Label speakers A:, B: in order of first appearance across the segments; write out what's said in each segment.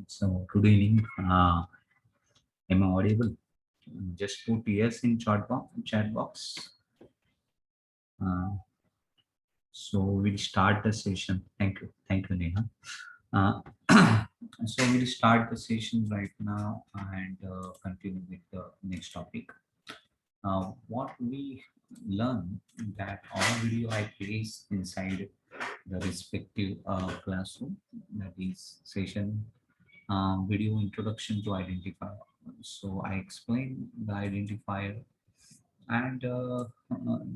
A: So good evening. Am I audible? Just put yes in chat box. Uh, so we'll start the session. Thank you, Neha. Uh, so we'll start the session right now and continue with the next topic. What we learn that all video I place inside the respective classroom, that is session video introduction to identifier. So I explain the identifier and the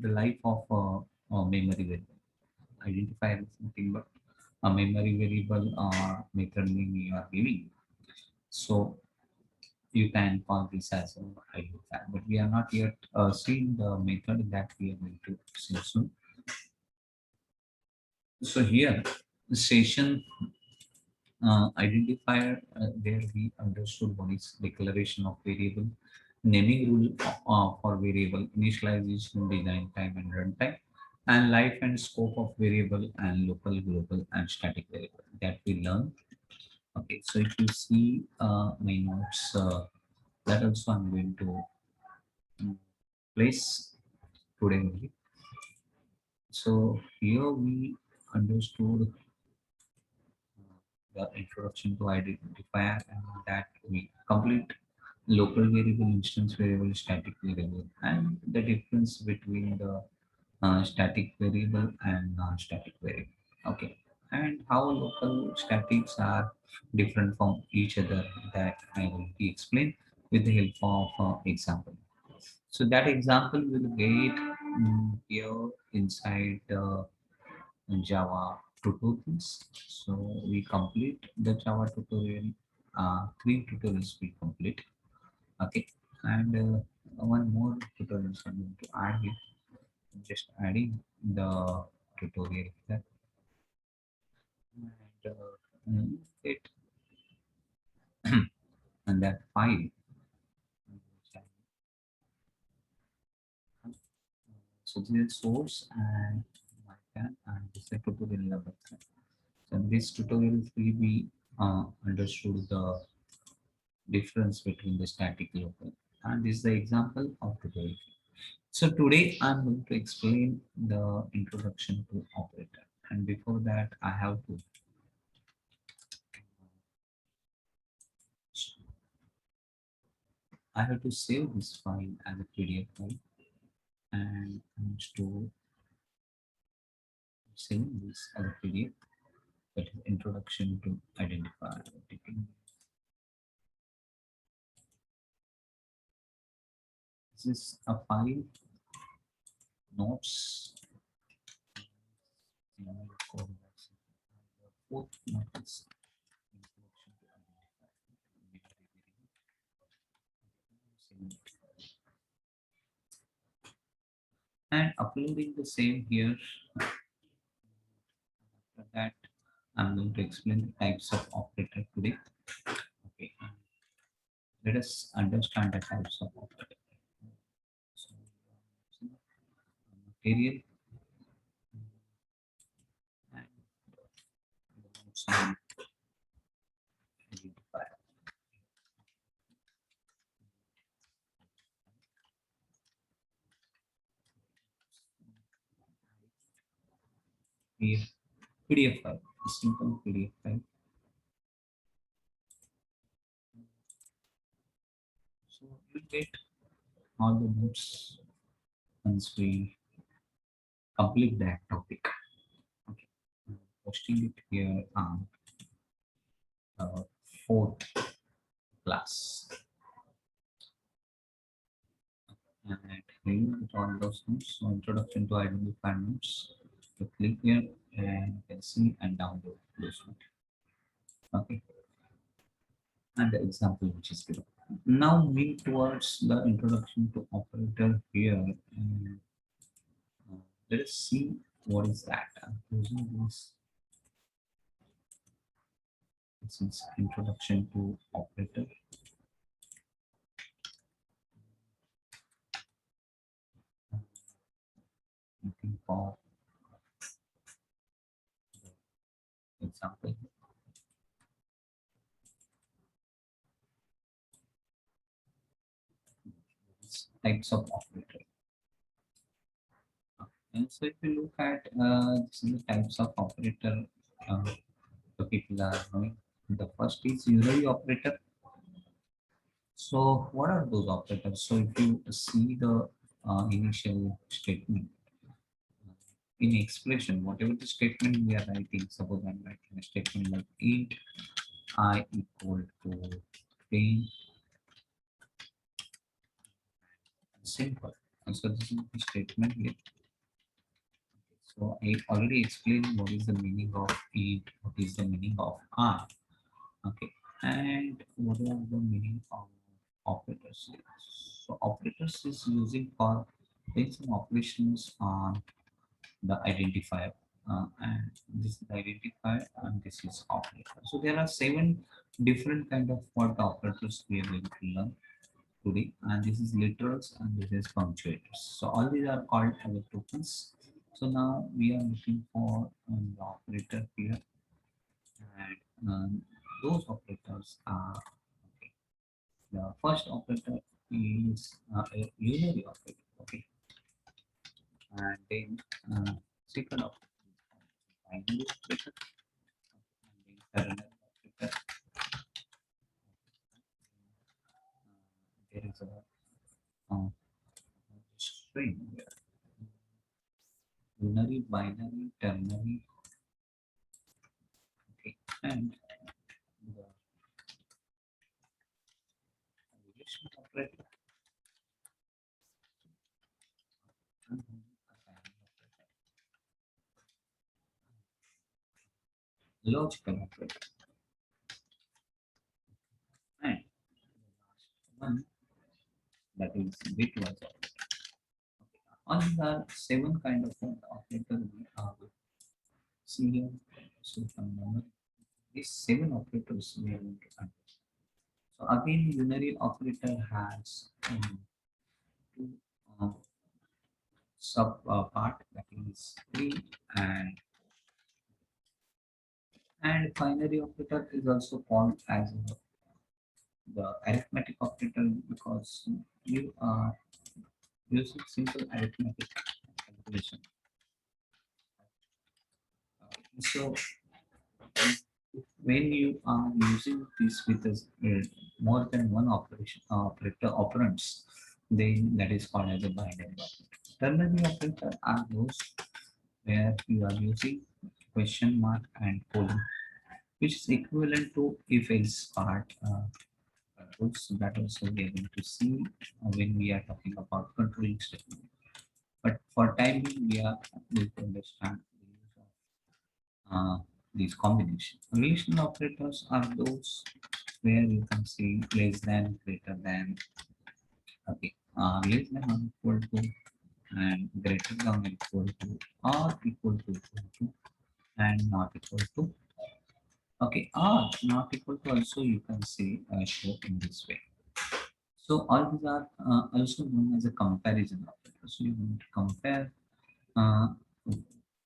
A: life of a memory variable. Identifier is nothing but a memory variable method name you are giving. So you can call this as a identifier, but we are not yet seeing the method that we are going to see soon. So here, the session identifier, there we understood what is declaration of variable, naming rule for variable, initialization, design time and runtime, and life and scope of variable and local, global and static variable that we learn. Okay, so if you see my notes, that also I'm going to place today only. So here we understood the introduction to identifier and that we complete local variable, instance variable, static variable, and the difference between the static variable and non-static variable. Okay, and how local statics are different from each other, that I will be explained with the help of example. So that example will get here inside Java tutorials. So we complete the Java tutorial. Three tutorials we complete. Okay, and one more tutorial I'm going to add here. Just adding the tutorial here and it and that file. So this is source and my pen and this is the tutorial number. So in this tutorial will be understood the difference between the static local, and this is the example of tutorial. So today I'm going to explain the introduction to operator, and before that I have to save this file as a PDF file and to save this as a PDF, that is introduction to identifier. This is a file notes. Fourth notice introduction to identifier. And uploading the same here. After that, I'm going to explain the types of operator today. Okay, let us understand the types of operator. So, material and some identifier. Here, PDF file, a simple PDF file. So you get all the notes once we complete that topic. Okay, posting it here on fourth class. And here with all those notes. So introduction to identify notes. You click here and you can see and download those notes. Okay, and the example which is given. Now move towards the introduction to operator here. And let us see what is that. I'm using this. This is introduction to operator. Looking for example. types of operator. And so if you look at this is the types of operator the people are knowing. The first is unary operator. So what are those operators? So if you see the initial statement in expression, whatever the statement we are writing, suppose I'm writing a statement like int I equal to 10, simple. And so this is the statement here. So I already explained what is the meaning of int, what is the meaning of r. Okay, and what are the meaning of operators? So operators is using for doing some operations on the identifier, and this is the identifier, and this is operator. So there are 7 different kind of what operators we are going to learn today, and this is literals and this is punctuators. So all these are called as tokens. So now we are looking for the operator here, and those operators are okay. The first operator is a unary operator, okay, and then second operator is binary operator, and then ternary operator. There is a string here. Unary, binary, ternary, okay, and the relation operator and logical operator. And the last one, that is bitwise operator. All these are 7 kind of operator we are seeing. So from memory, these 7 operators we are going to understand. So again, unary operator has 2 uh, sub part, that is 3 and binary operator is also called as the arithmetic operator because you are using simple arithmetic calculation. So when you are using this with more than one operation operator operands, then that is called as a binary operator. Ternary operator are those where you are using question mark and colon, which is equivalent to if else part controls. That also we are going to see when we are talking about controlling statement. But for time being, we are going to understand the use of these combinations. Relational operators are those where you can see less than, greater than, okay, less than or equal to, and greater than or equal to, or equal to, and not equal to. Okay, or not equal to also you can see show in this way. So all these are also known as a comparison operator. So you want to compare uh,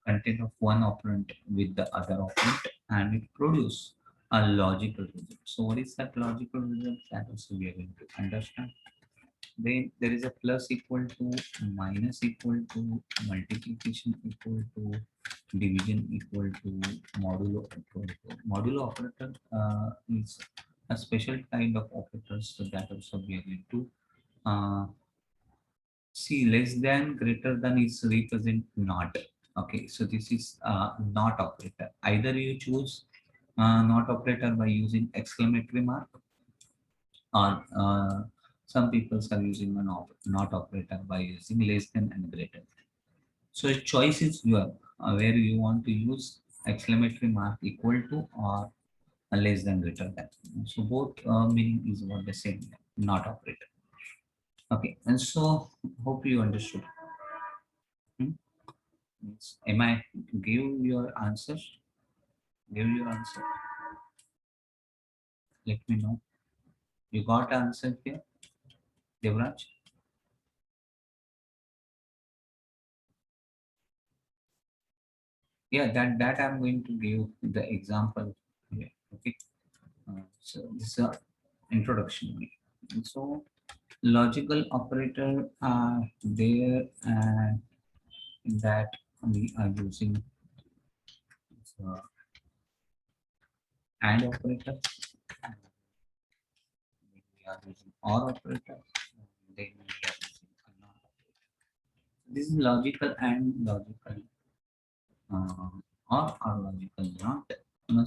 A: content of one operand with the other operand and it produce a logical result. So what is that logical result? That also we are going to understand. Then there is a plus equal to, minus equal to, multiplication equal to, division equal to, modulo equal to. Modulo operator is a special kind of operators, so that also we are going to see. Less than, greater than is represent not. Okay, so this is not operator. Either you choose not operator by using exclamatory mark, or some people are using a not operator by using less than and greater than. So a choice is your where you want to use exclamatory mark equal to or a less than greater than. So both meaning is what the same, not operator. Okay, and so hope you understood. Hmm? Am I give your answer? Give your answer. Let me know. You got answer here, Devraj? Yeah, that I'm going to give the example here. Okay. So this is a introduction only. And so logical operator are there, and that we are using uh, AND operator, we are using OR operator, then we are using a NOT operator. This is logical and logical or logical not.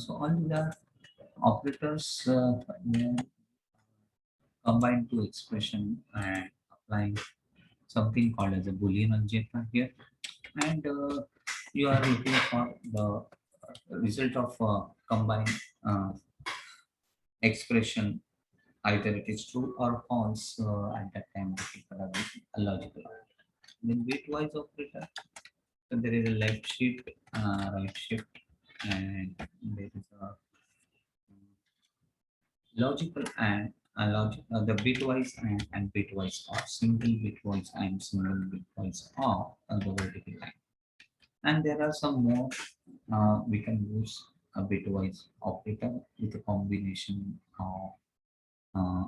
A: So all these are operators where combined to expression and applying something called as a Boolean algebra here, and you are looking for the result of combined uh, expression, either it is true or false. At that time, the people are using a logical operator. Then bitwise operator, so there is a left shift, right shift, and there is a logical and the bitwise and bitwise or single bitwise and single bitwise or the vertical line. And there are some more. We can use a bitwise operator with a combination of uh,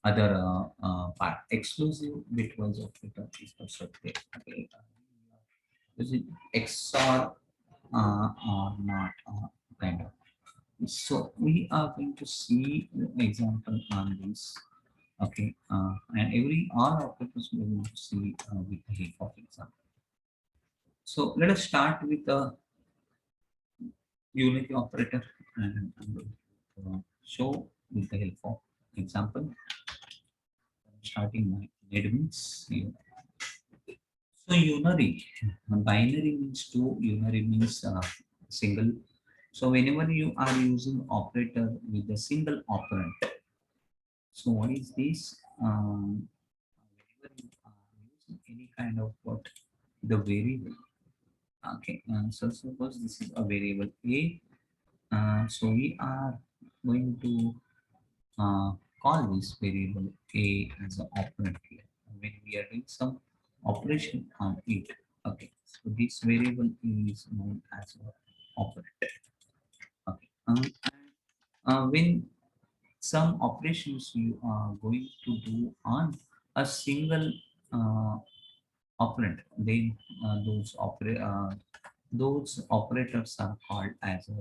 A: other part. Exclusive bitwise operator is also there. Okay. Is it XOR or not kind of. So we are going to see an example on this. Okay, and every all operators we will see with the help of example. So let us start with the unity operator, and I'm going to show with the help of example. Starting my admins here. So unary, binary means two, unary means single. So whenever you are using operator with a single operand, so what is this? Whenever you are using any kind of what the variable. Okay, so suppose this is a variable a. So we are going to uh, call this variable a as an operand here when we are doing some operation on it. Okay, so this variable is known as an operand. Okay, when some operations you are going to do on a single uh, operand, then those operators are called as a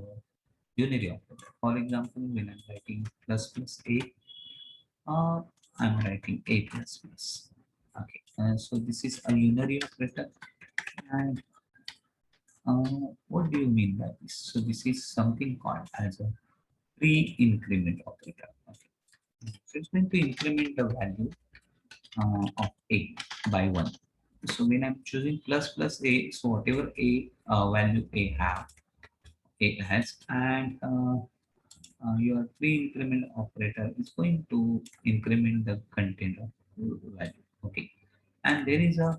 A: unary operator. For example, when I'm writing plus plus a, I'm writing a plus plus. Okay, so this is a unary operator. And what do you mean by this? So this is something called as a pre-increment operator. Okay, so it's going to increment the value of a by one. So when I'm choosing plus plus a, so whatever a value a has, and your pre-increment operator is going to increment the content of value. Okay, and there is a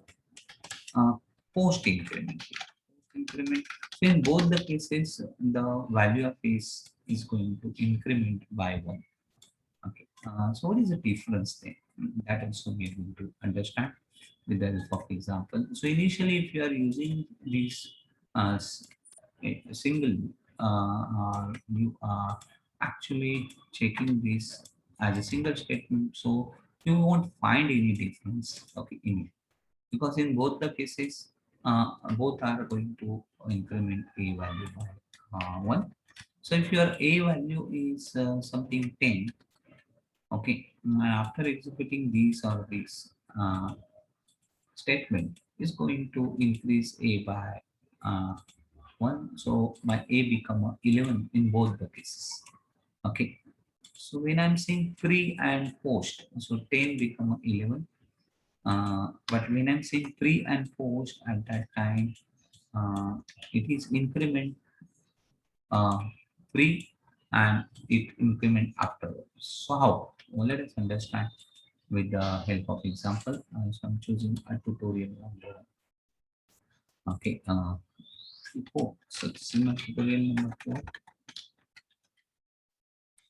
A: post increment. Post increment. So in both the cases, the value of is going to increment by one. Okay, so what is the difference there? That also we are going to understand with the help of example. So initially, if you are using these as a single, you are actually checking this as a single statement, so you won't find any difference. Okay, in it, because in both the cases, both are going to increment a value by one. So if your a value is something 10, okay, after executing these or this statement is going to increase a by 1. So my a become a 11 in both the cases. Okay. So when I'm saying pre and post, so 10 become a 11. But when I'm saying pre and post at that time, uh, it is increment uh, pre and it increment afterwards. So how? Well, let us understand with the help of example. So I'm choosing a tutorial number. Okay, 4. So this is my tutorial number 4.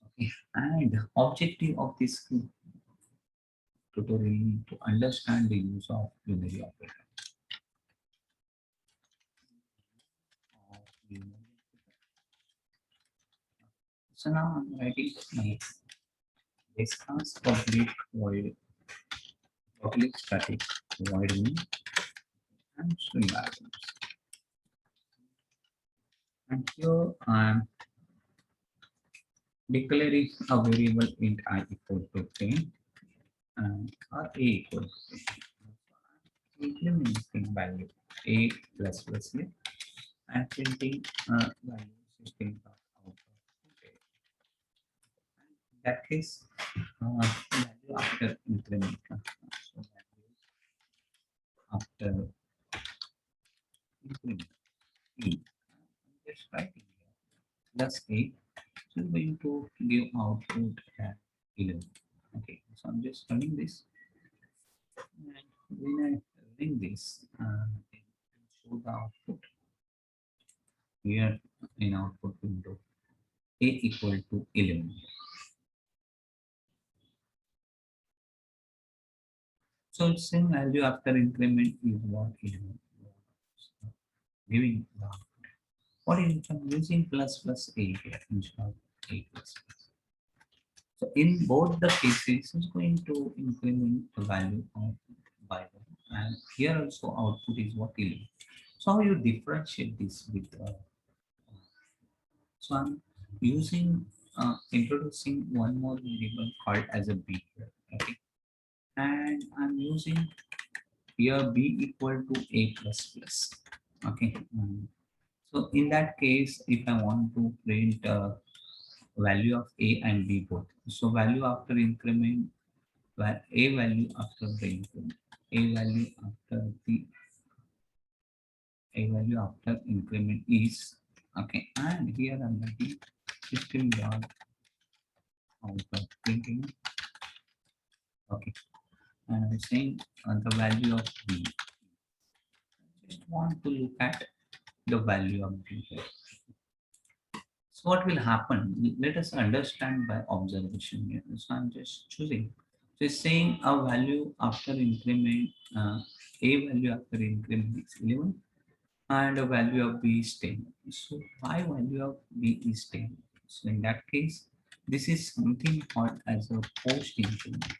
A: Okay, and objective of this tutorial to understand the use of unary operator. So now I'm writing my This class public static void main and string arguments. And here I'm declaring a variable int I equal to 10 and or a equal to 10. Implementing value a plus plus a and printing value system dot out. Okay. In that case, value after increment. So value after increment e. Just writing here plus 8. So I'm going to give output at 11. Okay, so I'm just running this. And when I run this, it will show the output here in output window a equal to 11. So same value after increment is what 11. Giving the output. What if I'm using plus plus a here instead of a plus plus? So in both the cases, it's going to increment the value of by one, and here also output is what 11. So how you differentiate this with? So I'm using introducing one more variable called as a b here. Okay, and I'm using here b equal to a plus plus. Okay, so in that case, if I want to print value of a and b both, so value after increment, a value after the increment, a value after the a value after increment is okay, and here I'm writing system dot out of printing. Okay, and I'm saying the value of b. Just want to look at the value of b here. So what will happen? Let us understand by observation here. So I'm just choosing. So it's saying a value after increment, a value after increment is 11 and a value of b is 10. So why value of b is 10? So in that case, this is something called as a post increment.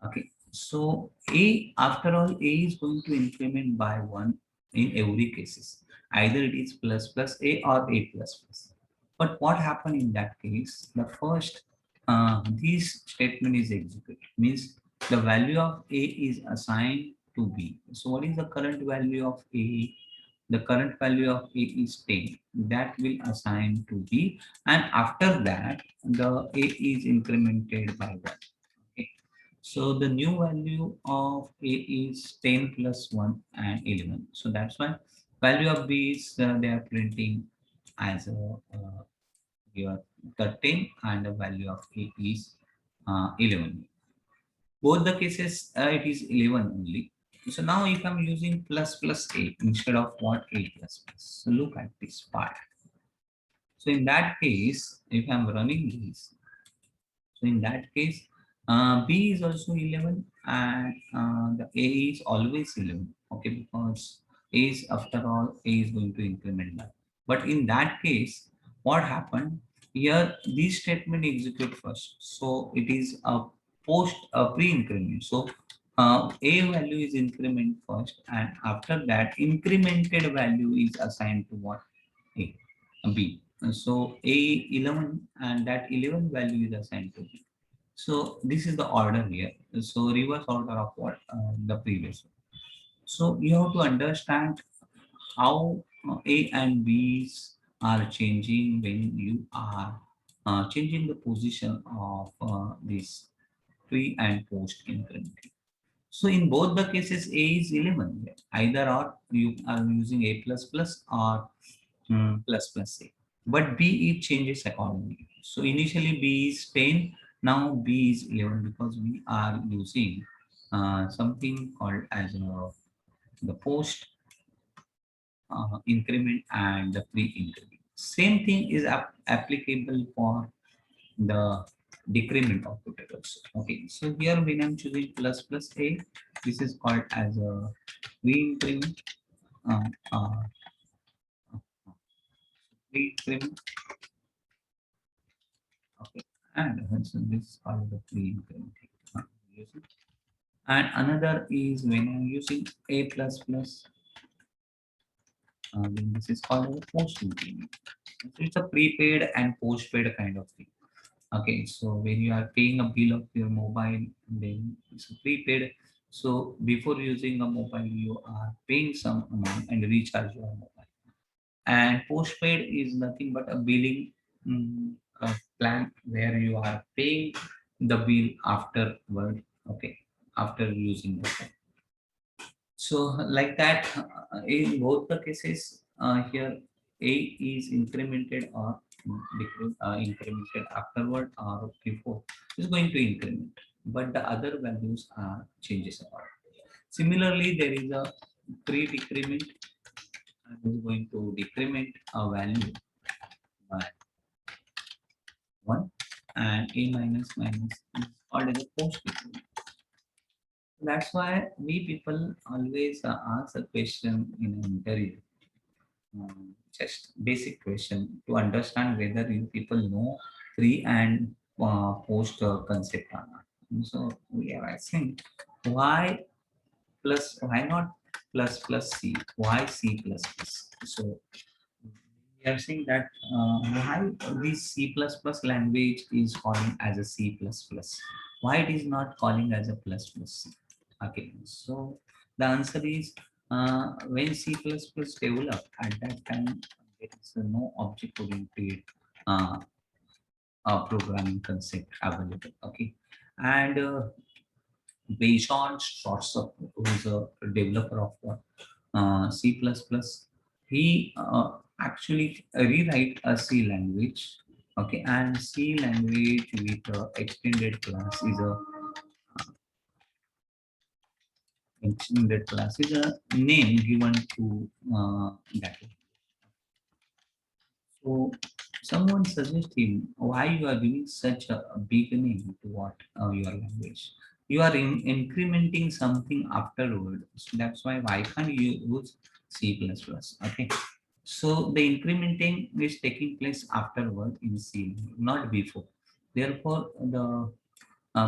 A: Okay. So a after all, a is going to increment by 1 in every cases. Either it is plus plus a or a plus plus. But what happened in that case? The first this statement is executed means the value of a is assigned to b. So what is the current value of a? The current value of a is 10. That will assign to b, and after that the a is incremented by 1. Okay. So the new value of a is 10 plus 1 and 11. So that's why value of b is they are printing as a your 13 and the value of a is 11. Both the cases it is 11 only. So now if I'm using plus plus a instead of what a plus plus. So look at this part. So in that case, if I'm running this, so in that case, B is also 11 and the A is always 11. Okay, because A is after all, A is going to increment that. But in that case, what happened? Here, this statement execute first. So it is a pre-increment. So A value is increment first, and after that, incremented value is assigned to what? A, B. So A 11 and that 11 value is assigned to B. So this is the order here. So reverse order of what the previous one. So you have to understand how A and B's are changing when you are changing the position of this pre and post increment. So in both the cases, A is 11. Either or you are using A plus plus or plus plus A. But B it changes accordingly. So initially B is 10, now B is 11 because we are using something called as the post increment and the pre-increment. Same thing is applicable for the decrement output also. Okay, so here when I'm choosing plus plus A, this is called as a pre-increment. Uh, uh, pre-increment. Okay, And so this is called the pre-incrementing. And another is when I'm using a plus plus, then this is called a post increment. So it's a prepaid and postpaid kind of thing. Okay, so when you are paying a bill of your mobile, then it's a prepaid. So before using a mobile, you are paying some amount and recharge your mobile. And postpaid is nothing but a billing plan where you are paying the bill afterward. Okay, after using the phone. So like that, in both the cases, here A is incremented or incremented afterward or before is going to increment, but the other values are changes about. Similarly, there is a pre-decrement and is going to decrement a value by 1, and A minus minus is called as a post decrement. That's why we people always ask a question in an interview, just basic question to understand whether you people know pre and post concept or not. And so we are asking why plus, why not plus plus C, why C plus plus. So we are saying that why this C plus plus language is calling as a C plus plus, why it is not calling as a plus plus C. Okay, so the answer is when C plus plus developed at that time, there is no object oriented uh, programming concept available. Okay, and based on Schwarzer, who is a developer of C++, he actually rewrite a C language. Okay, and C language with extended class is a extended class is a name given to that. So someone suggest him why you are giving such a big name to what your language. You are incrementing something afterward. So that's why can't you use C++? Okay. So the incrementing is taking place afterward in C, not before. Therefore, the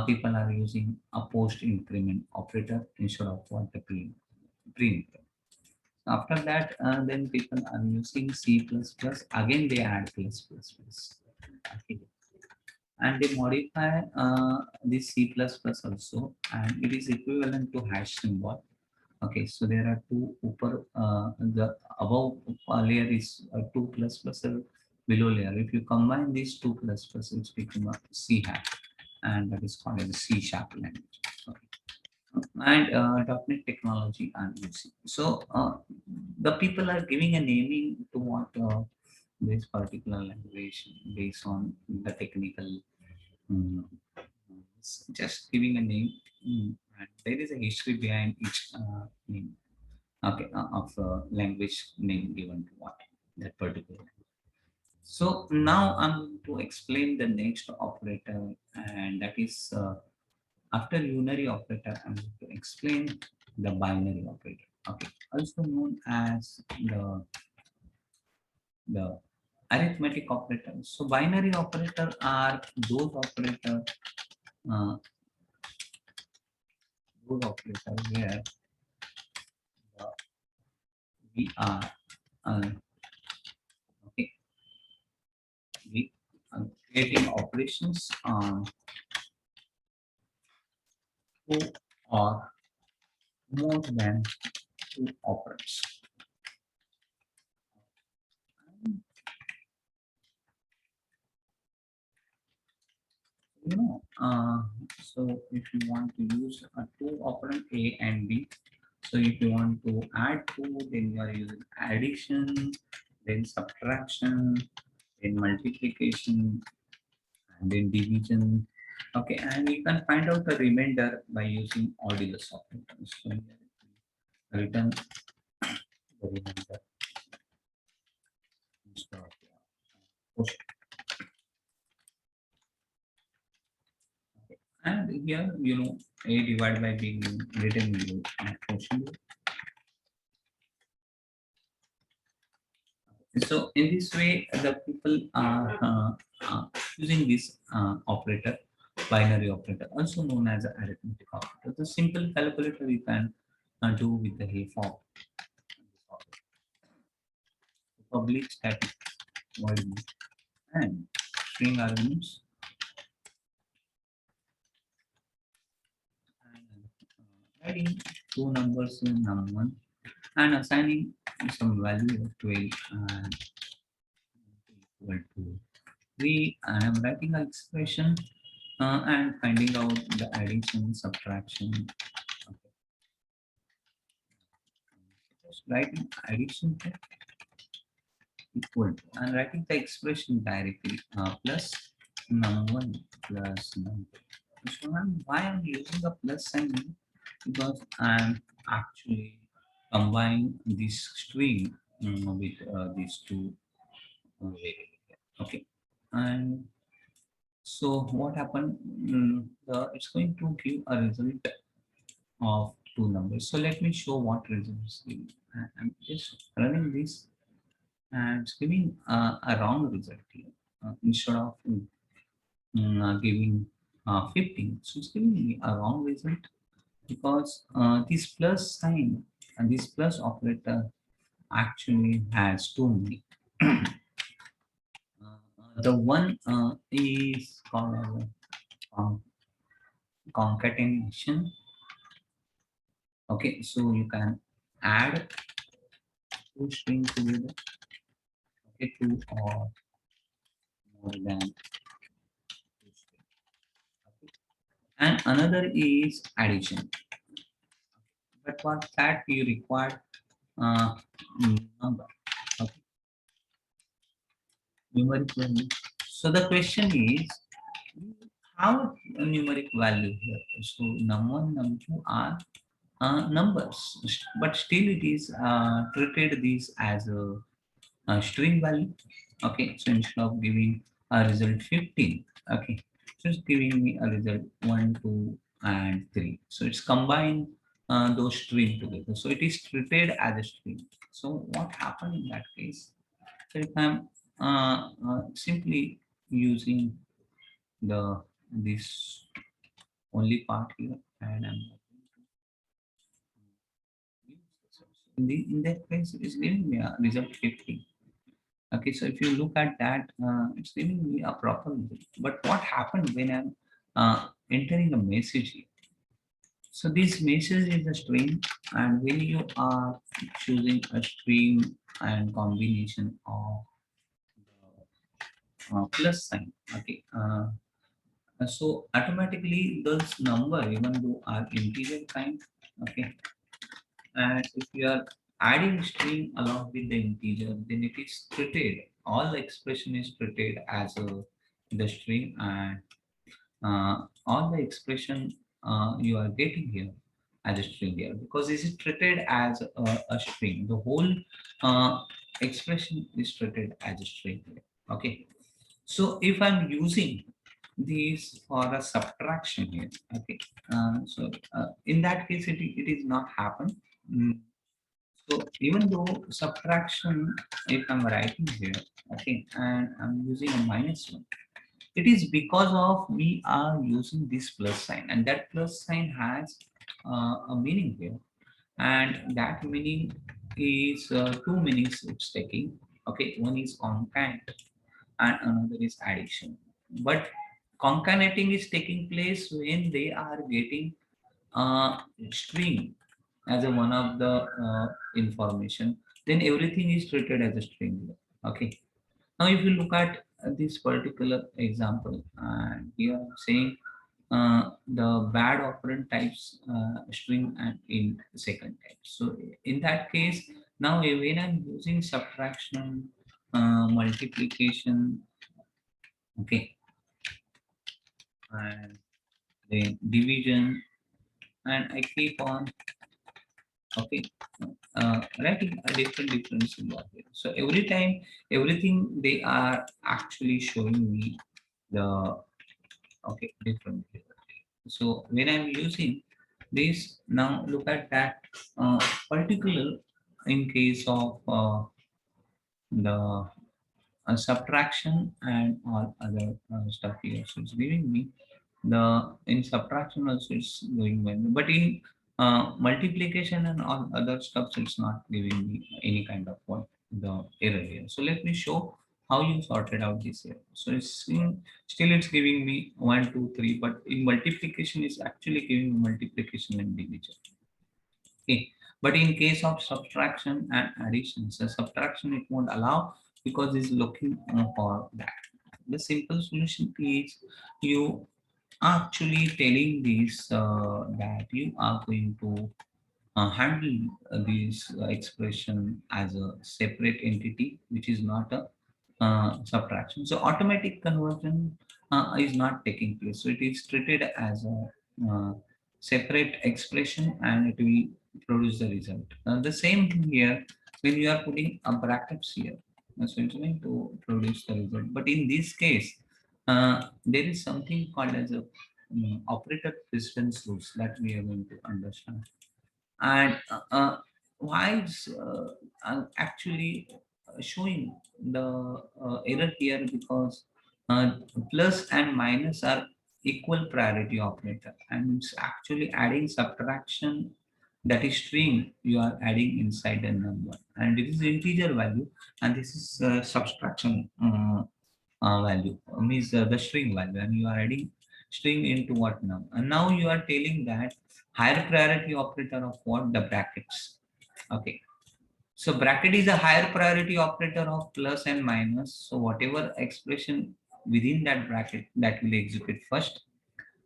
A: people are using a post increment operator instead of what the pre. After that, then people are using C++. Again, they add plus plus plus. Okay. And they modify this C++ also, and it is equivalent to hash symbol. Okay, so there are two upper, the above layer is 2 plus plus below layer. If you combine these 2 plus plus, it's become a C hash, and that is called as a C sharp language. Okay. And .NET technology I'm using. So the people are giving a naming to what this particular language based on the technical, um, just giving a name. And there is a history behind each name. Okay, of language name given to what that particular. So now I'm going to explain the next operator, and that is after unary operator, I'm going to explain the binary operator. Okay, also known as the arithmetic operator. So binary operator are uh, those operators where uh, we are uh, okay, we are creating operations on two or more than two operands. You know, so if you want to use a two operand A and B, so if you want to add two, then you are using addition, then subtraction, then multiplication, and then division. Okay, and you can find out the remainder by using modulus operator. So return the remainder instead of quotient. And here, you know, A divided by B written in quotient. So in this way, the people are using this operator, binary operator, also known as an arithmetic operator. The simple calculator you can do with the help of public static void and string arguments and adding two numbers in num1 and assigning some value of 12 and equal to 3, and I'm writing an expression and finding out the addition, subtraction. Okay. Just writing addition equal to, and writing the expression directly plus num1 plus num2. So why I'm using a plus sign here? Because I'm actually combining this string with these two variables. Okay, and so what happened? It's going to give a result of two numbers. So let me show what results give. I'm just running this and it's giving a wrong result here. Instead of giving 15, so it's giving me a wrong result because this plus sign and this plus operator actually has two meaning. The one is called as a concatenation. Okay, so you can add two strings together. Okay, two or more than two strings. Okay. And another is addition. But for that you require number. Okay, numeric value. So the question is, how a numeric value here? So num1, num2 are numbers, but still it is treated this as a string value. Okay, so instead of giving a result 15, okay, so it's giving me a result 1, 2, and 3. So it's combined those string together. So it is treated as a string. So what happened in that case? So if I'm simply using this only part here, and I'm in that case, it's giving me a result 50. Okay, so if you look at that, it's giving me a proper result. But what happened when I'm entering a message here? So this message is a string, and when you are choosing a string and combination of plus sign, okay, so automatically those number, even though are integer kind, okay, and if you are adding string along with the integer, then it is treated, all the expression is treated as the string, and all the expression you are getting here as a string here, because this is treated as a string. The whole expression is treated as a string here. Okay, so if I'm using these for a subtraction here, okay, in that case it is not happen. Mm, so even though subtraction, if I'm writing here, okay, and I'm using a -1, it is because of we are using this plus sign, and that plus sign has a meaning here, and that meaning is two meanings it's taking. Okay, one is concat and another is addition. But concatenating is taking place when they are getting string as a one of the information, then everything is treated as a string. Okay, now if you look at this particular example, and here I'm saying the bad operand types string and in second type. So in that case, now when I'm using subtraction, multiplication, okay, and then division, and I keep on, okay, writing a different symbol here. So every time, everything they are actually showing me the, okay, different here. So when I'm using this, now look at that particular in case of the subtraction and all other stuff here. So it's giving me the in subtraction also it's going well, but in multiplication and all other stuff it's not giving me any kind of what the error here. So let me show how you sorted out this error. So still it's giving me 1 2 3, but in multiplication is actually giving me multiplication and division. Okay, but in case of subtraction and addition, so subtraction it won't allow because it's looking for that. The simple solution is you actually telling this that you are going to handle this expression as a separate entity, which is not a subtraction. So automatic conversion is not taking place. So it is treated as a separate expression and it will produce the result. The same thing here when you are putting brackets here. So it's going to produce the result. But in this case, there is something called as a operator precedence rules that we are going to understand. And why it's actually showing the error here because plus and minus are equal priority operator, and it's actually adding subtraction, that is string you are adding inside the number, and it is integer value, and this is subtraction value, means the string value, and you are adding string into what now, and now you are telling that higher priority operator of what, the brackets. Okay, so bracket is a higher priority operator of plus and minus, so whatever expression within that bracket that will execute first.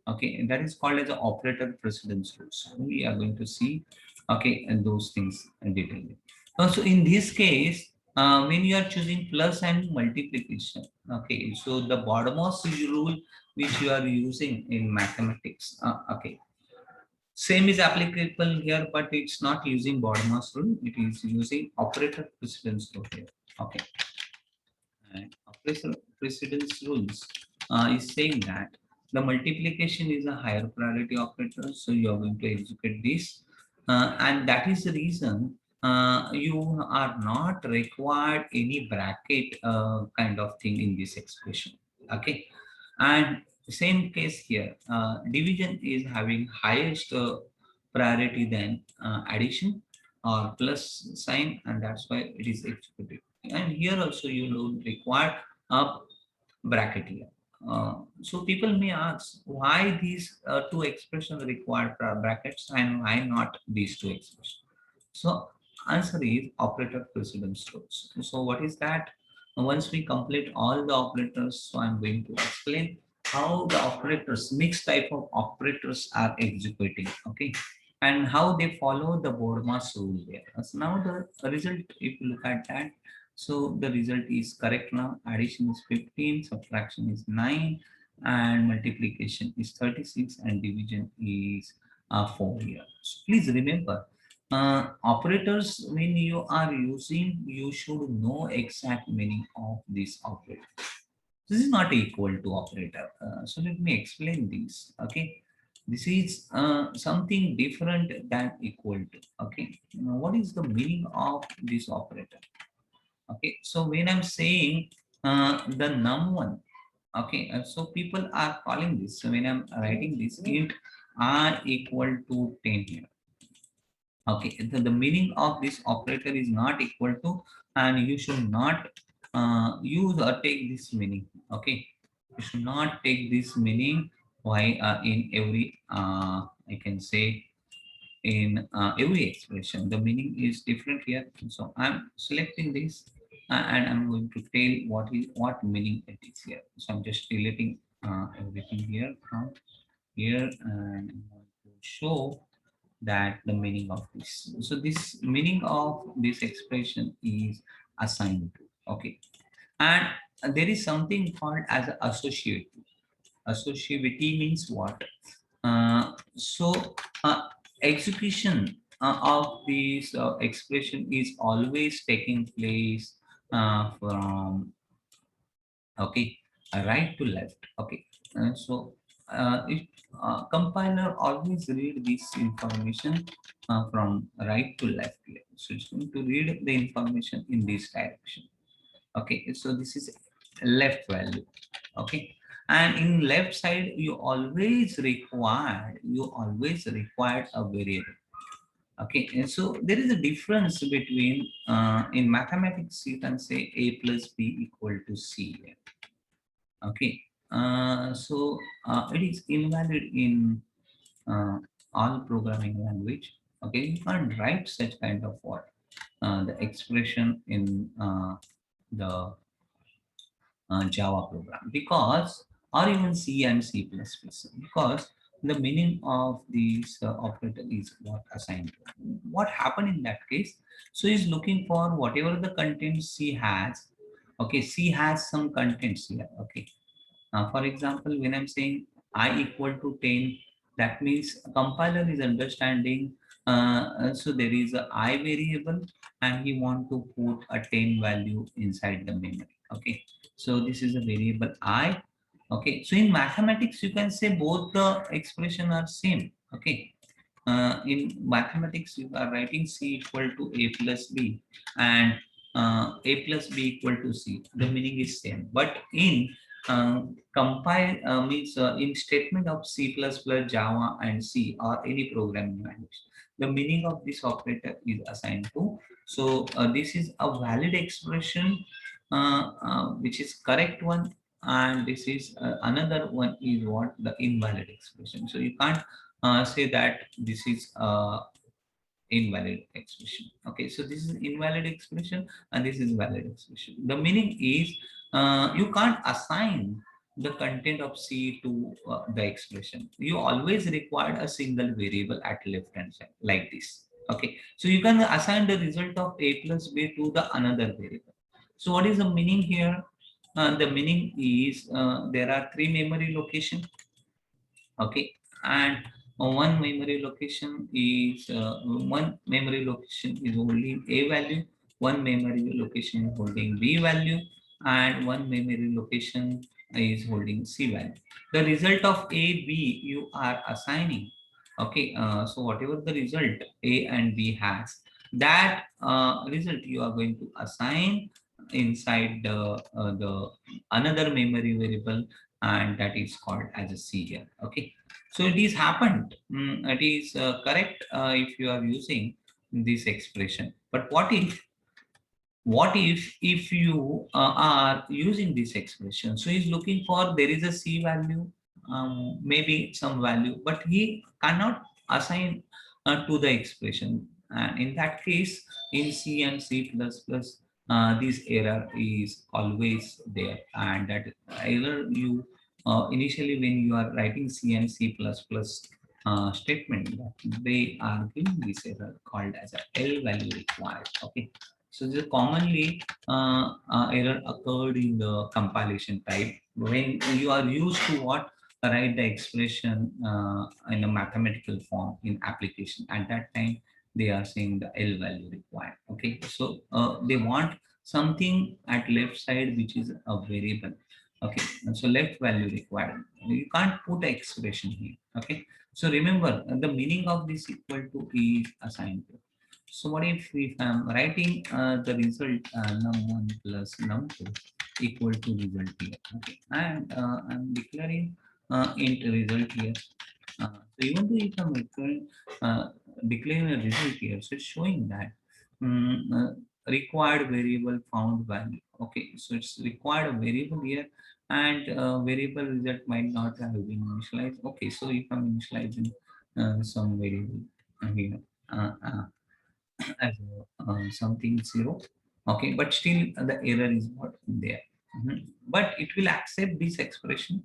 A: Okay, and that is called as a operator precedence rules. We are going to see, okay, and those things in detail. So in this case, when you are choosing plus and multiplication, okay, so the bottommost rule which you are using in mathematics, okay, same is applicable here, but it's not using bottommost rule, it is using operator precedence rule here. Okay, and operator precedence rules is saying that the multiplication is a higher priority operator, so you are going to execute this, and that is the reason you are not required any bracket kind of thing in this expression. Okay, and same case here, division is having highest priority than addition or plus sign, and that's why it is executed. And here also you don't require a bracket here. So people may ask why these two expressions require brackets and why not these two expressions. So answer is operator precedence rules. So what is that? Once we complete all the operators, so I'm going to explain how the operators, mixed type of operators are executing. Okay, and how they follow the Bodmas rule there. So now the result, if you look at that, so the result is correct now. Addition is 15, subtraction is 9, and multiplication is 36, and division is 4 here. So please remember, operators, when you are using, you should know exact meaning of this operator. This is not equal to operator. So let me explain this. Okay, this is something different than equal to. Okay, now what is the meaning of this operator? Okay, so when I'm saying the num1, okay, so people are calling this, so when I'm writing this int r equal to 10 here. Okay, the meaning of this operator is not equal to, and you should not use or take this meaning. Okay, you should not take this meaning. Why in every I can say in every expression the meaning is different here. So I'm selecting this and I'm going to tell what meaning it is here. So I'm just deleting everything here from here, and I'm going to show that the meaning of this. So this meaning of this expression is assigned to. Okay, and there is something called as associative. Associativity means what? So execution of this expression is always taking place from, okay, right to left. Okay, so if compiler always read this information from right to left here. So it's going to read the information in this direction. Okay, so this is left value. Okay, and in left side you always required a variable. Okay, and so there is a difference between in mathematics you can say a plus b equal to c. Okay, it is invalid in uh, all programming language. Okay, you can't write such kind of what the expression in the Java program, because, or even C and C++, because the meaning of these operator is what assigned to. What happened in that case? So he's looking for whatever the content C has. Okay, C has some contents here. Okay, for example, when I'm saying I equal to 10, that means compiler is understanding. So there is a I variable and he want to put a 10 value inside the memory. Okay, so this is a variable I. Okay, so in mathematics, you can say both the expression are same. Okay, in mathematics, you are writing C equal to A plus B and A plus B equal to C. The meaning is same. But in compile means in statement of C plus plus, Java and C or any programming language, the meaning of this operator is assigned to. So this is a valid expression, which is correct one, and this is another one is what the invalid expression. So you can't say that this is invalid expression. Okay, so this is invalid expression and this is valid expression. The meaning is you can't assign the content of C to the expression. You always require a single variable at left hand side like this. Okay, so you can assign the result of A plus B to the another variable. So what is the meaning here? The meaning is there are three memory location. Okay, and one memory location is holding a value, one memory location is holding b value, and one memory location is holding c value. The result of a b you are assigning. Okay, so whatever the result a and b has, that result you are going to assign inside the another memory variable, and that is called as a serial. Okay, so it is happened. It is correct if you are using this expression. But what if you are using this expression? So he's looking for there is a c value, maybe some value, but he cannot assign to the expression. And in that case, in C and C++, this error is always there, and that error you initially when you are writing C and C++ statement, they are giving this error called as a L value required. Okay, so this commonly error occurred in the compilation type when you are used to what write the expression in a mathematical form in application. At that time, they are saying the L value required. Okay, so they want something at left side which is a variable. Okay, and so left value required. You can't put an expression here. Okay, so remember the meaning of this equal to is assigned to. So what if I'm writing the result num1 plus num2 equal to result here, okay, and I'm declaring int result here. So even though if I'm declaring a result here, so it's showing that required variable found value. Okay, so it's required a variable here, and variable result might not have been initialized. Okay, so if I'm initializing some variable here. As something zero. Okay, but still the error is not there. But it will accept this expression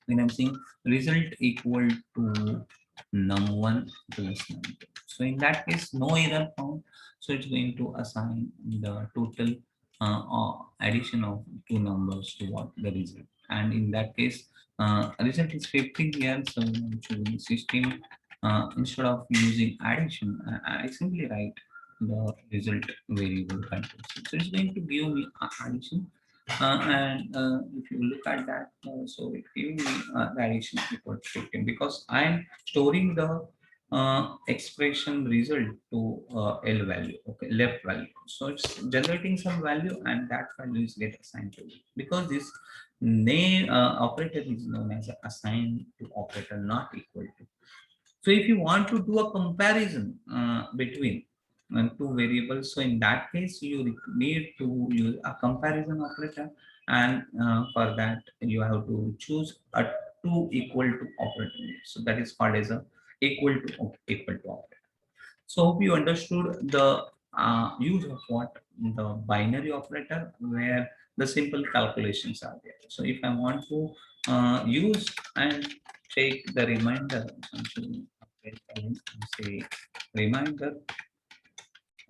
A: when I'm saying result equal to num1 plus num2. So in that case, no error found. So it's going to assign the total addition of two numbers to what the result. And in that case, result is 50 here. So I'm choosing system. Instead of using addition, I simply write the result variable control. So it's going to give me addition, and if you look at that, so it gives me the addition equal to 15 because I'm storing the expression result to L value, okay, left value. So it's generating some value and that value is get assigned to it. Because this name operator is known as a assign to operator not equal to. So if you want to do a comparison between two variables, so in that case you need to use a comparison operator, and for that you have to choose a two equal to operator. So that is called as a equal to operator. So hope you understood the use of what the binary operator, where the simple calculations are there. So if I want to use and take the reminder, something, okay, say reminder,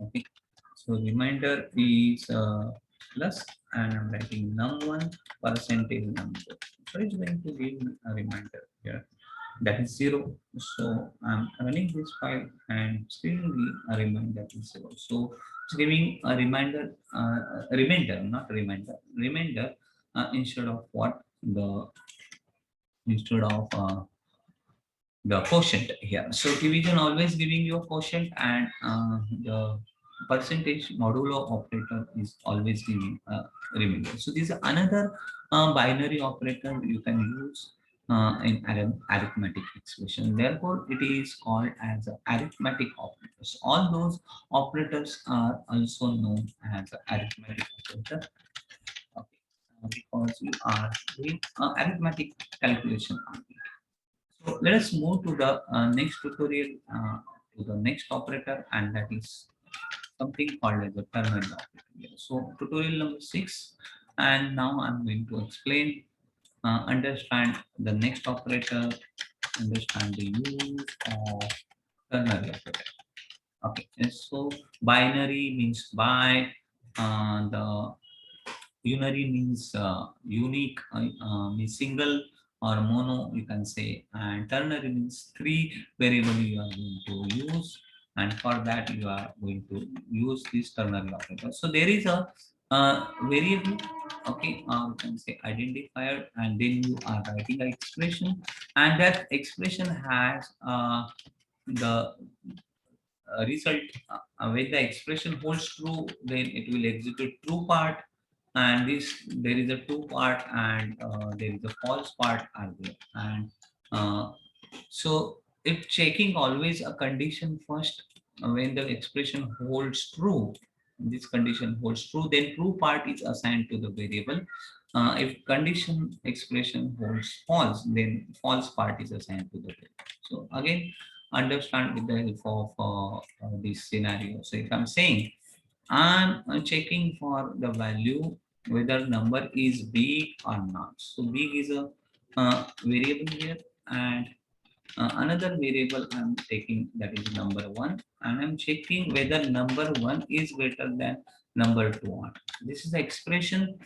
A: okay. So reminder is plus, and I'm writing num1 percentage num2. So it's going to give me a reminder here, that is 0. So I'm running this file and still a reminder is 0. So it's giving a reminder, not reminder, reminder instead of what the instead of the quotient here. So division always giving you a quotient, and the percentage modulo operator is always giving a remainder. So this is another binary operator you can use in arithmetic expression. Therefore, it is called as a arithmetic operators. All those operators are also known as a arithmetic operator. Okay. Because you are doing arithmetic calculation. So let us move to the next tutorial, to the next operator, and that is something called as a ternary operator. So tutorial number 6, and now I'm going to explain, understand the next operator, understand the use of ternary operator. Okay, and so binary means by, the unary means unique, means single or mono, you can say, and ternary means three variable you are going to use, and for that you are going to use this ternary operator. So there is a variable, okay, you can say identifier, and then you are writing an expression, and that expression has the result. When the expression holds true, then it will execute true part, and this there is a two part, and there is a false part are there, and uh, so if checking always a condition first, when the expression holds true, this condition holds true, then true part is assigned to the variable. If condition expression holds false, then false part is assigned to the variable. So again, understand with the help of this scenario. So if I'm saying I'm checking for the value whether number is big or not. So big is a variable here, and another variable I'm taking, that is number 1, and I'm checking whether number 1 is greater than number 2 or not. This is the expression.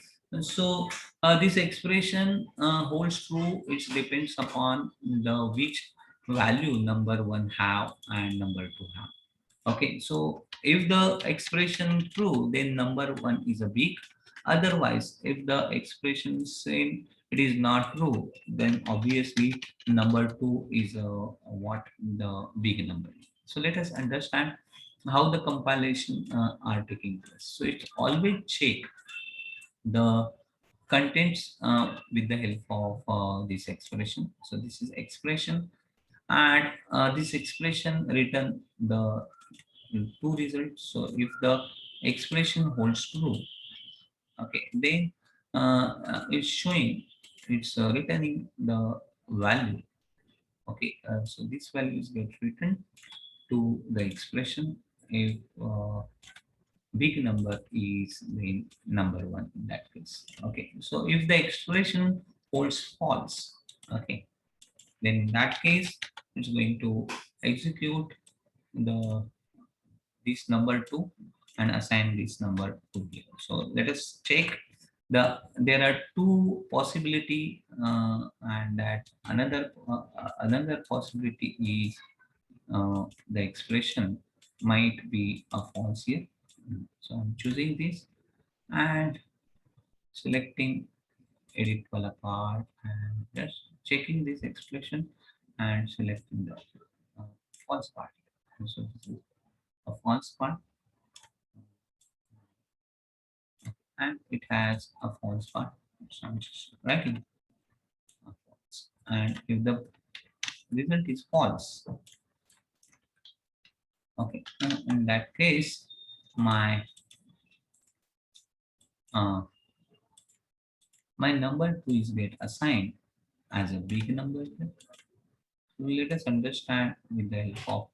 A: So this expression holds true, which depends upon the which value number 1 have and number 2 have. Okay, so if the expression true, then number 1 is a big. Otherwise, if the expression same it is not true, then obviously number 2 is what the big number is. So let us understand how the compilation are taking place. So it always check the contents with the help of this expression. So this is expression, and this expression return the two results. So if the expression holds true, okay, then it's showing, it's returning the value. Okay, so this value is get written to the expression if big number is the number 1 in that case. Okay, so if the expression holds false, okay, then in that case it's going to execute the this number 2 and assign this number to 0. So let us check there are two possibility, and that another possibility is the expression might be a false here. So I'm choosing this and selecting edit color part and just checking this expression and selecting the false part. So this is a false part, and it has a false part. So I'm just writing a false. And if the result is false, okay, in that case, my uh, my number 2 is get assigned as a big number here. So let us understand with the help of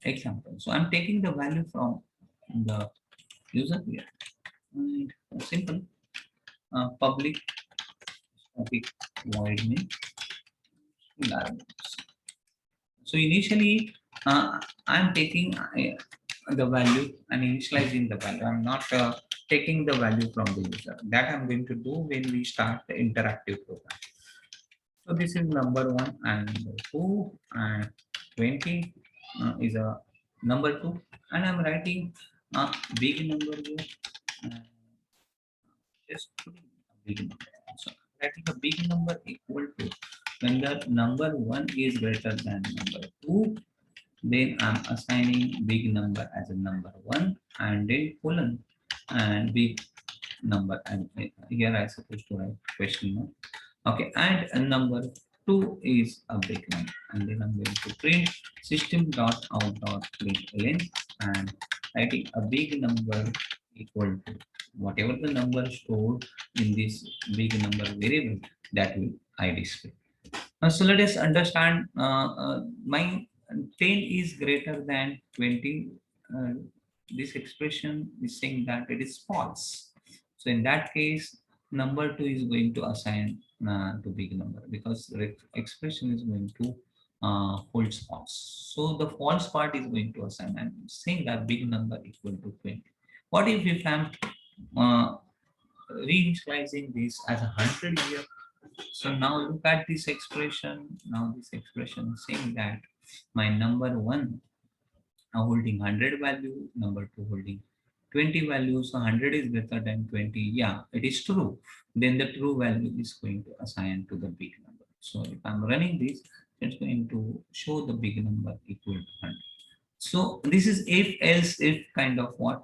A: example. So I'm taking the value from the user here. And simple public static void main environments. So initially, I'm taking the value and initializing the value. I'm not taking the value from the user. That I'm going to do when we start the interactive program. So this is number 1 and number 2 and 20 is a number 2, and I'm writing a big number here. Just putting a big number. So writing a big number equal to when the number 1 is greater than number 2, then I'm assigning big number as a number 1 and then colon and big number, and here I supposed to write question mark. Okay, and a number 2 is a big number, and then I'm going to print system dot out dot println and writing a big number equal to whatever the number stored in this big number variable, that will I display. So let us understand my 10 is greater than 20. This expression is saying that it is false. So in that case, number 2 is going to assign to big number because the expression is going to hold false. So the false part is going to assign and saying that big number equal to 20. What if I'm uh, reinitializing this as 100 here? So now look at this expression. Now this expression is saying that my number 1 holding 100 value, number 2 holding 20 values. So 100 is greater than 20. Yeah, it is true. Then the true value is going to assign to the big number. So if I'm running this, it's going to show the big number equal to 100. So this is if else if kind of what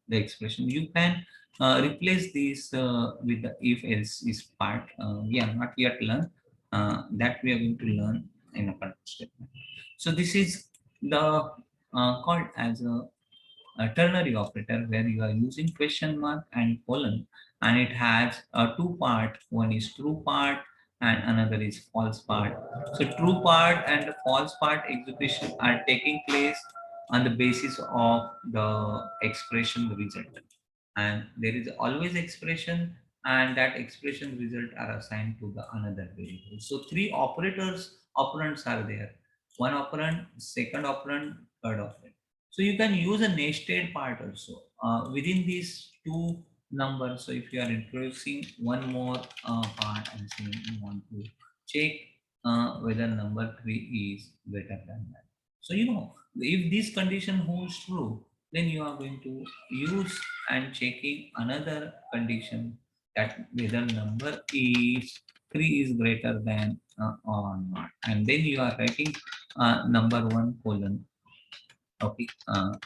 A: the expression. You can replace this with the if else is part. We are not yet learn that we are going to learn in a control statement. So this is the called as a ternary operator where you are using question mark and colon, and it has a two part. One is true part and another is false part. So true part and the false part execution are taking place on the basis of the expression result, and there is always expression, and that expression result are assigned to the another variable. So three operands are there: one operand, second operand, third operand. So you can use a nested part also within these two numbers. So if you are introducing one more part and saying you want to check whether number 3 is greater than that. So if this condition holds true, then you are going to use and checking another condition that whether number is 3 is greater than or not, and then you are writing number 1 colon okay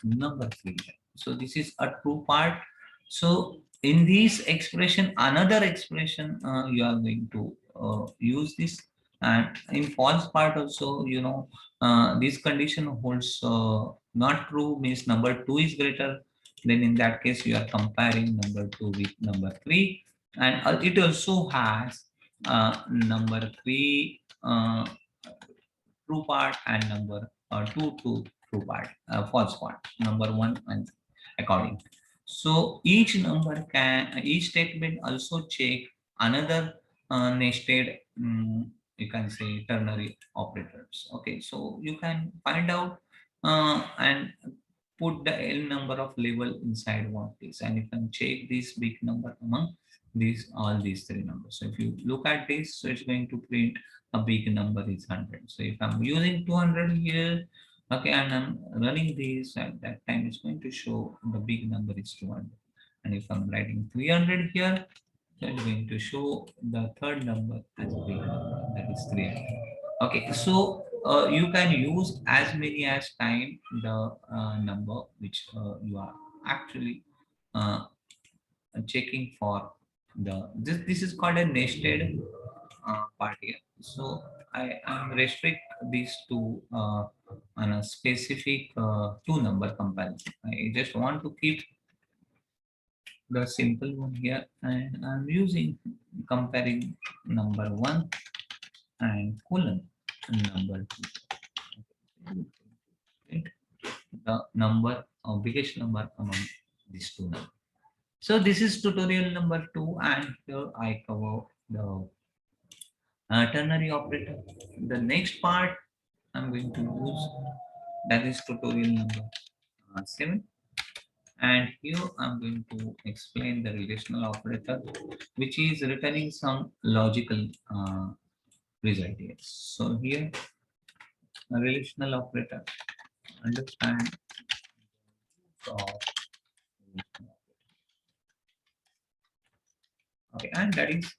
A: number 3. So this is a true part. So in this expression, another expression you are going to use this, and in false part also, this condition holds not true, means number 2 is greater. Then in that case you are comparing number 2 with number 3, and it also has number 3 true part and number 2 to true part, false part, number 1 and according. So each statement also check another nested, you can say ternary operators. Okay, so you can find out and put the L number of level inside one place, and you can check this big number among these three numbers. So if you look at this, so it's going to print a big number is 100. So if I'm using 200 here, okay, and I'm running this, at that time it's going to show the big number is 200. And if I'm writing 300 here, so it's going to show the third number as a big number, that is 300. Okay, so you can use as many as time the number which you are actually uh, checking for this is called a nested part here. So I am restrict these to on a specific two number comparison. I just want to keep the simple one here, and I'm using comparing number one and colon number two. Right? The number or biggest number among these two numbers. So this is tutorial number 2, and here I cover the ternary operator. The next part I'm going to use, that is tutorial number 7, and here I'm going to explain the relational operator, which is returning some logical result here. So here a relational operator, understand of okay, and that is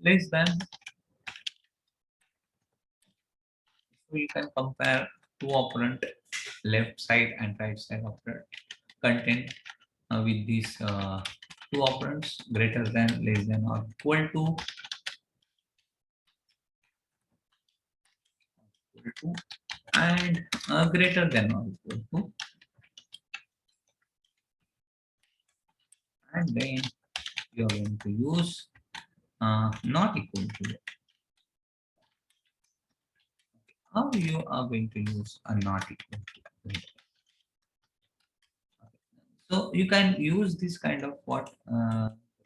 A: less than. We can compare two operand left side and right side operand content with these two operands greater than, less than, or equal to and greater than or equal to, and then you are going to use not equal to. How you are going to use a not equal to? So you can use this kind of what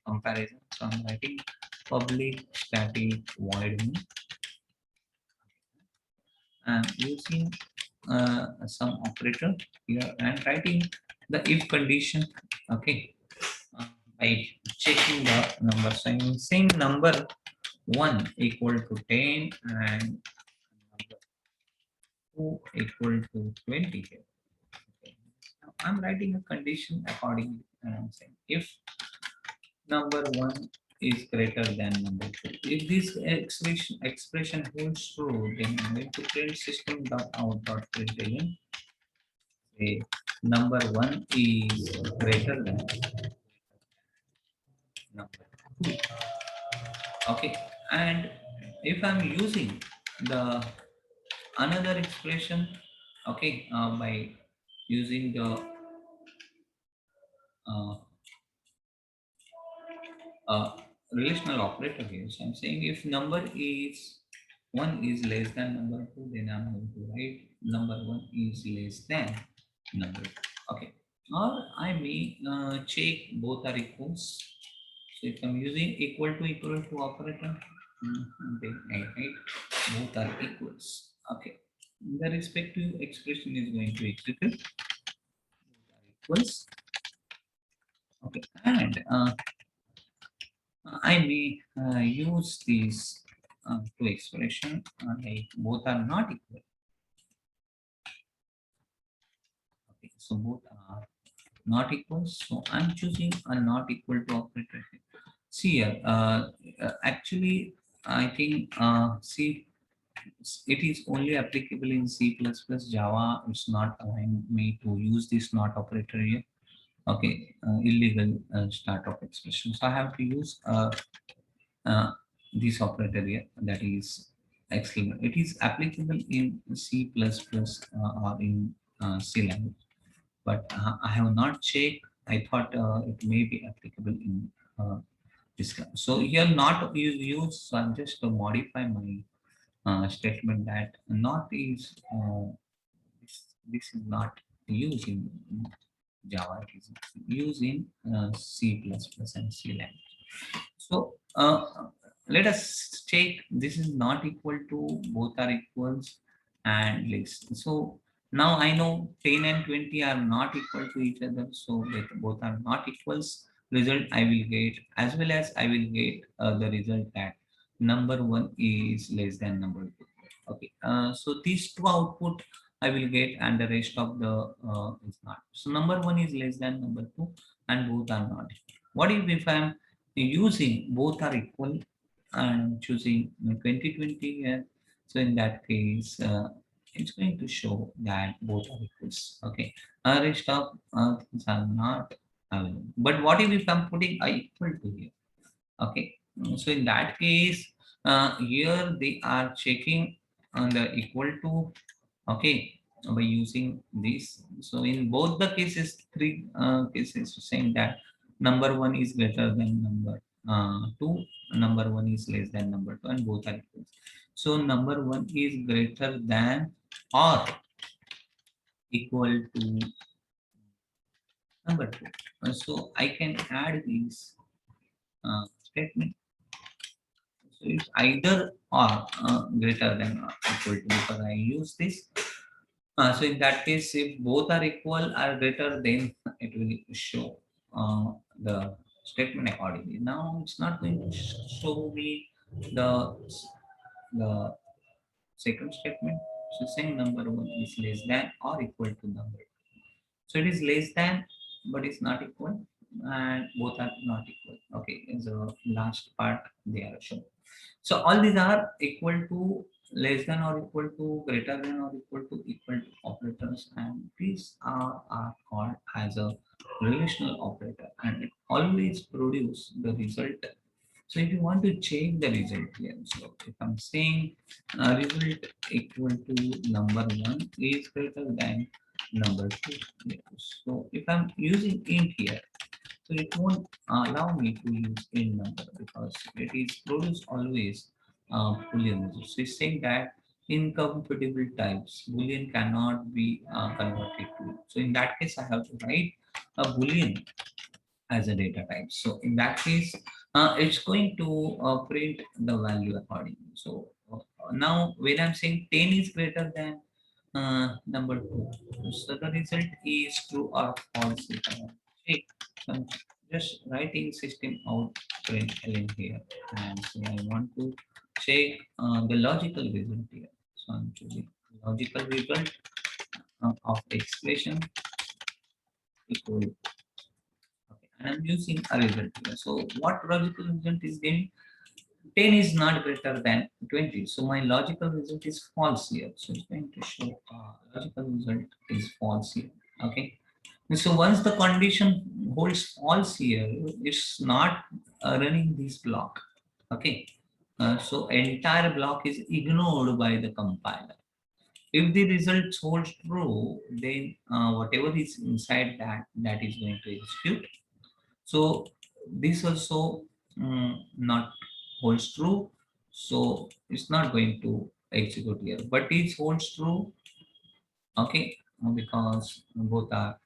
A: comparison. So I'm writing public static void me. I'm using some operator here and writing the if condition. Okay, by checking the number. So I'm saying number 1 equal to 10 and number 2 equal to 20 here. Okay. Now I'm writing a condition accordingly, and I'm saying if number 1 is greater than number 2. If this expression holds true, then I'm going to print system.out.println. Say number 1 is greater than number 2. Okay, and if I'm using the another expression, okay, by using the uh, relational operator here. So I'm saying if number is 1 is less than number 2, then I'm going to write number 1 is less than number 2. Okay. Or I may check both are equals. So if I'm using equal to operator, then I write both are equals. Okay. The respective expression is going to execute. Both are equals. Okay. And I may use these two expression like both are not equal. Okay, so both are not equal. So I'm choosing a not equal to operator. See here, actually, I think C it is only applicable in C++. Java is not allowing me to use this not operator here. Okay, illegal start of expression. So I have to use uh, this operator here, that is exclamation. It is applicable in C++ or in C language, but I have not checked. I thought it may be applicable in this class. So here not use. So I'm just modify my statement that not is this is not used in Java. It is used in C++ and C language. So let us take this is not equal to, both are equals, and list. So now I know 10 and 20 are not equal to each other. So if both are not equals, result I will get, as well as I will get the result that number 1 is less than number 2. Okay, so these two output I will get, and the rest of the is not. So number 1 is less than number 2, and both are not. What if I'm using both are equal and choosing 2020 here, So in that case, it's going to show that both are equals. Okay, rest of things are not available. But what if I'm putting I equal to here? Okay, so in that case, here they are checking on the equal to. Okay, by using this. So in both the cases, three cases saying that number one is greater than number two, number one is less than number two, and both are equal. So number one is greater than or equal to number two. So I can add these statement. So it's either or greater than or equal to, because I use this. So in that case, if both are equal or greater, then it will show the statement accordingly. Now it's not going to show me the the second statement. So saying number one is less than or equal to number two. So it is less than, but it's not equal, and both are not equal. Okay, in the last part they are shown. So all these are equal to, less than or equal to, greater than or equal to operators, and these are called as a relational operator, and it always produce the result. So if you want to change the result here, so if I'm saying result equal to number one is greater than number two, so if I'm using int here, so it won't allow me to use int number because it is produced always boolean result. So it's saying that incompatible types boolean cannot be converted to. So in that case, I have to write a boolean as a data type. So in that case, it's going to print the value accordingly. So now when I'm saying 10 is greater than number 2, so the result is true or false. Okay. So I'm just writing system out print ln here, and so I want to check the logical result here. So I'm choosing logical result of expression equal. Okay, and I'm using a result here. So what logical result is giving? 10 is not greater than 20. So my logical result is false here. So it's going to show logical result is false here. Okay. And so once the condition holds false here, it's not running this block. Okay. So entire block is ignored by the compiler. If the result holds true, then whatever is inside that is going to execute. So this also not holds true. So it's not going to execute here, but it holds true. Okay, because both are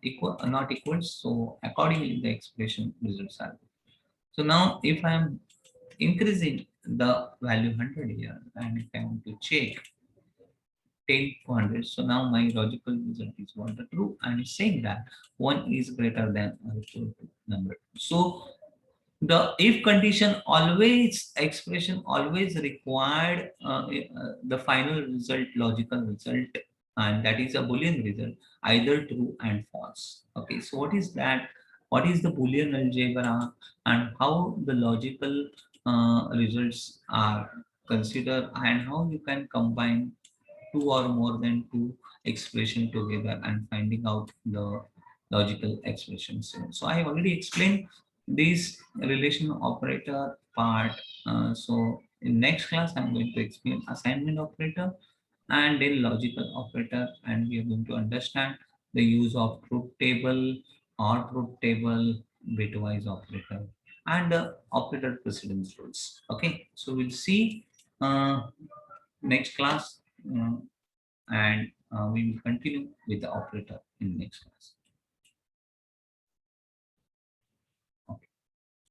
A: equal, not equal. So accordingly, the expression results are. So now if I am increasing the value 100 here, and if I want to check 10 to 100. So now my logical result is 1 to true, and it's saying that 1 is greater than or equal to number. So the if condition always expression always required the final result, logical result, and that is a boolean result, either true and false. Okay, so what is that? What is the boolean algebra, and how the logical results are considered, and how you can combine two or more than two expression together and finding out the logical expressions. So I already explained this relation operator part. So in next class, I'm going to explain assignment operator and then logical operator, and we are going to understand the use of truth table or truth table, bitwise operator, and operator precedence rules. Okay, so we'll see next class, and we will continue with the operator in next class.